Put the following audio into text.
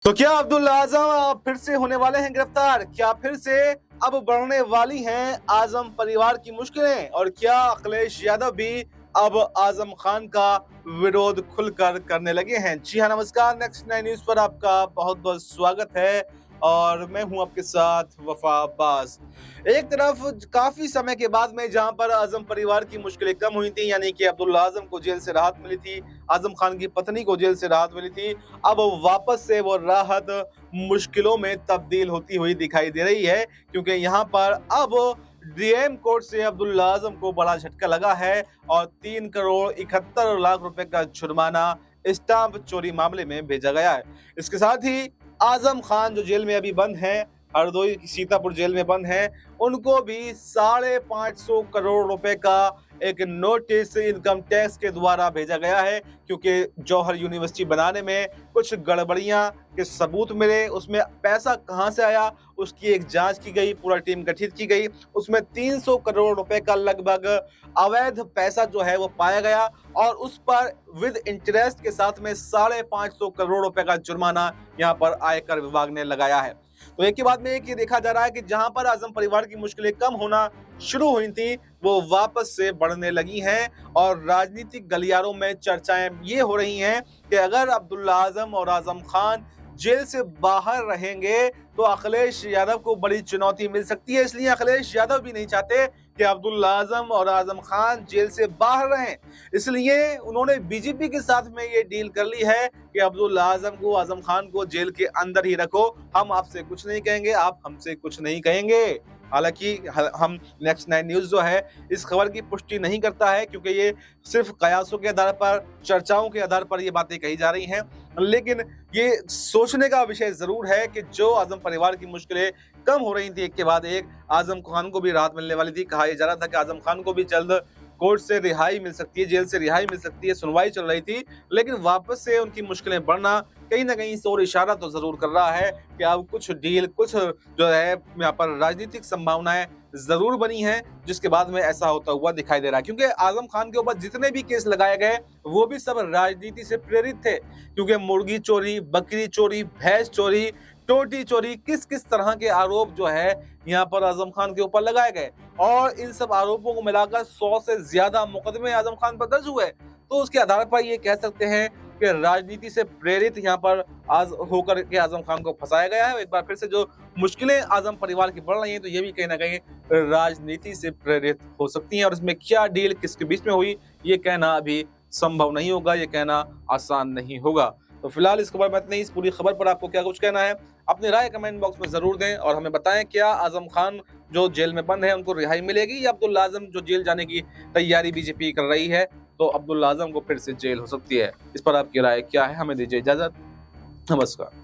तो क्या अब्दुल आजम फिर से होने वाले हैं गिरफ्तार? क्या फिर से अब बढ़ने वाली हैं आजम परिवार की मुश्किलें? और क्या अखिलेश यादव भी अब आजम खान का विरोध खुलकर करने लगे हैं? जी हाँ, नमस्कार। नेक्स्ट 9 न्यूज पर आपका बहुत बहुत स्वागत है और मैं हूं आपके साथ वफा अब्बास। एक तरफ काफी समय के बाद में जहां पर आजम परिवार की मुश्किलें कम हुई थी, यानी कि अब्दुल आजम को जेल से राहत मिली थी, आजम खान की पत्नी को जेल से राहत मिली थी, अब वापस से वो राहत मुश्किलों में तब्दील होती हुई दिखाई दे रही है, क्योंकि यहाँ पर अब डीएम कोर्ट से अब्दुल्ला आजम को बड़ा झटका लगा है और 3 करोड़ 71 लाख रुपए का जुर्माना स्टाम्प चोरी मामले में भेजा गया है। इसके साथ ही आजम खान जो जेल में अभी बंद हैं, हरदोई सीतापुर जेल में बंद हैं, उनको भी 550 करोड़ रुपए का एक नोटिस इनकम टैक्स के द्वारा भेजा गया है, क्योंकि जौहर यूनिवर्सिटी बनाने में कुछ गड़बड़ियां के सबूत मिले। उसमें पैसा कहां से आया उसकी एक जांच की गई, पूरा टीम गठित की गई। उसमें 300 करोड़ रुपए का लगभग अवैध पैसा जो है वो पाया गया और उस पर विद इंटरेस्ट के साथ में 550 करोड़ रुपए का जुर्माना यहाँ पर आयकर विभाग ने लगाया है। तो एक के बाद में एक ये देखा जा रहा है कि जहां पर आजम परिवार की मुश्किलें कम होना शुरू हुई थी, वो वापस से बढ़ने लगी हैं और राजनीतिक गलियारों में चर्चाएं ये हो रही हैं कि अगर अब्दुल्ला आजम और आजम खान जेल से बाहर रहेंगे तो अखिलेश यादव को बड़ी चुनौती मिल सकती है। इसलिए अखिलेश यादव भी नहीं चाहते कि अब्दुल्ला आजम और आजम खान जेल से बाहर रहें। इसलिए उन्होंने बीजेपी के साथ में ये डील कर ली है कि अब्दुल्ला आजम को, आजम खान को जेल के अंदर ही रखो, हम आपसे कुछ नहीं कहेंगे, आप हमसे कुछ नहीं कहेंगे। हालांकि हम नेक्स्ट 9 न्यूज जो है इस खबर की पुष्टि नहीं करता है, क्योंकि ये सिर्फ कयासों के आधार पर, चर्चाओं के आधार पर ये बातें कही जा रही हैं। लेकिन ये सोचने का विषय जरूर है कि जो आजम परिवार की मुश्किलें कम हो रही थी एक के बाद एक, आजम खान को भी राहत मिलने वाली थी। कहा जा रहा था कि आजम खान को भी जल्द कोर्ट से रिहाई मिल सकती है, जेल से रिहाई मिल सकती है, सुनवाई चल रही थी। लेकिन वापस से उनकी मुश्किलें बढ़ना कहीं ना कहीं और इशारा तो जरूर कर रहा है कि अब कुछ डील, कुछ जो है यहाँ पर राजनीतिक संभावनाएं जरूर बनी हैं, जिसके बाद में ऐसा होता हुआ दिखाई दे रहा है। क्योंकि आजम खान के ऊपर जितने भी केस लगाए गए वो भी सब राजनीति से प्रेरित थे, क्योंकि मुर्गी चोरी, बकरी चोरी, भैंस चोरी, टोटी चोरी, किस किस तरह के आरोप जो है यहाँ पर आजम खान के ऊपर लगाए गए और इन सब आरोपों को मिलाकर 100 से ज्यादा मुकदमे आजम खान पर दर्ज हुए। तो उसके आधार पर ये कह सकते हैं कि राजनीति से प्रेरित यहाँ पर आज होकर के आजम खान को फंसाया गया है। एक बार फिर से जो मुश्किलें आजम परिवार की बढ़ रही हैं, तो ये भी कहीं ना कहीं राजनीति से प्रेरित हो सकती हैं और इसमें क्या डील किसके बीच में हुई ये कहना अभी संभव नहीं होगा, ये कहना आसान नहीं होगा। तो फिलहाल इस खबर में इतना ही। इस पूरी खबर पर आपको क्या कुछ कहना है, अपनी राय कमेंट बॉक्स में जरूर दें और हमें बताएं, क्या आजम खान जो जेल में बंद है उनको रिहाई मिलेगी या अब्दुल्ला आजम जो जेल जाने की तैयारी बीजेपी कर रही है तो अब्दुल्ला आजम को फिर से जेल हो सकती है। इस पर आपकी राय क्या है? हमें दीजिए इजाजत। नमस्कार।